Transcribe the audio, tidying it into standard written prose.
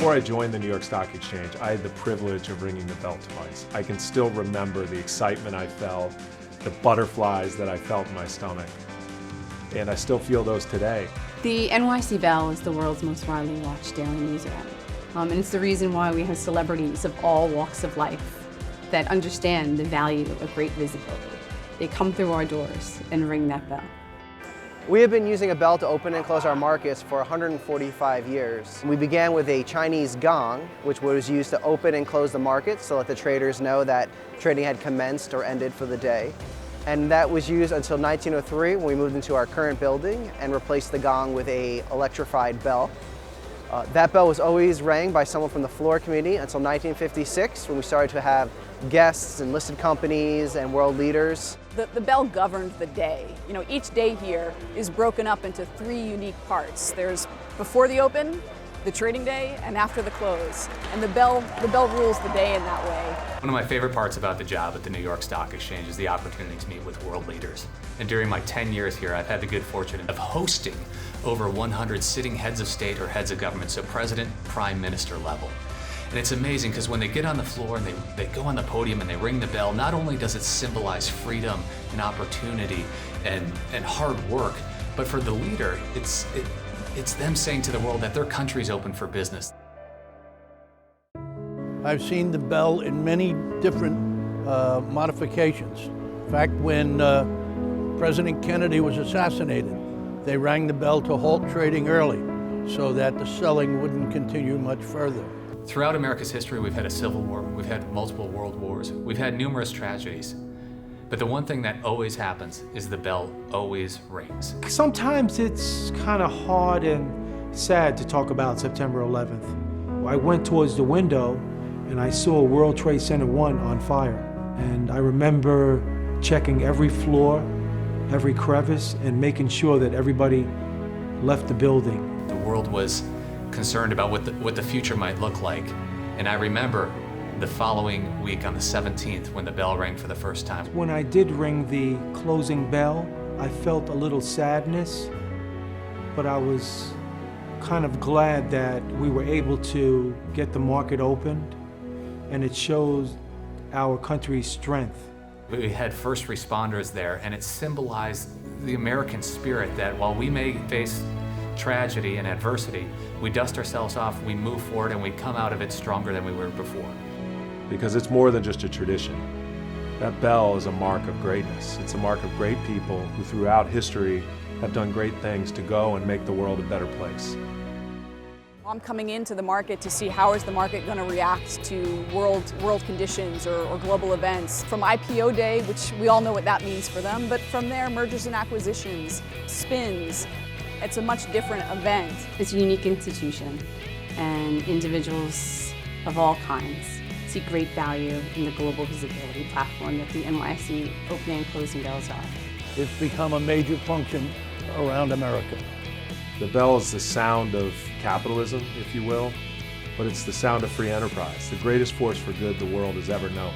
Before I joined the New York Stock Exchange, I had the privilege of ringing the bell twice. I can still remember the excitement I felt, the butterflies that I felt in my stomach, and I still feel those today. The NYC Bell is the world's most widely watched daily newsroom, and it's the reason why we have celebrities of all walks of life that understand the value of great visibility. They come through our doors and ring that bell. We have been using a bell to open and close our markets for 145 years. We began with a Chinese gong, which was used to open and close the market so that the traders know that trading had commenced or ended for the day. And that was used until 1903 when we moved into our current building and replaced the gong with an electrified bell. That bell was always rang by someone from the floor committee until 1956 when we started to have guests and listed companies and world leaders. The bell governed the day. You know, each day here is broken up into 3 unique parts. There's before the open, the trading day, and after the close. And the bell rules the day in that way. One of my favorite parts about the job at the New York Stock Exchange is the opportunity to meet with world leaders. And during my 10 years here, I've had the good fortune of hosting over 100 sitting heads of state or heads of government, so president, prime minister level. And it's amazing because when they get on the floor and they go on the podium and they ring the bell, not only does it symbolize freedom and opportunity and hard work, but for the leader, it's them saying to the world that their country's open for business. I've seen the bell in many different modifications. In fact, when President Kennedy was assassinated, they rang the bell to halt trading early so that the selling wouldn't continue much further. Throughout America's history, we've had a civil war, we've had multiple world wars, we've had numerous tragedies. But the one thing that always happens is the bell always rings. Sometimes it's kind of hard and sad to talk about September 11th. I went towards the window and I saw World Trade Center 1 on fire. And I remember checking every floor, every crevice, and making sure that everybody left the building. The world was concerned about what the future might look like. And I remember the following week on the 17th when the bell rang for the first time. When I did ring the closing bell, I felt a little sadness, but I was kind of glad that we were able to get the market opened, and it shows our country's strength. We had first responders there, and it symbolized the American spirit that while we may face tragedy and adversity, we dust ourselves off, we move forward, and we come out of it stronger than we were before. Because it's more than just a tradition. That bell is a mark of greatness. It's a mark of great people who throughout history have done great things to go and make the world a better place. I'm coming into the market to see how is the market going to react to world conditions or global events. From IPO day, which we all know what that means for them, but from there, mergers and acquisitions, spins. It's a much different event. It's a unique institution, and individuals of all kinds see great value in the global visibility platform that the NYC opening and closing bells are. It's become a major function around America. The bell is the sound of capitalism, if you will, but it's the sound of free enterprise, the greatest force for good the world has ever known.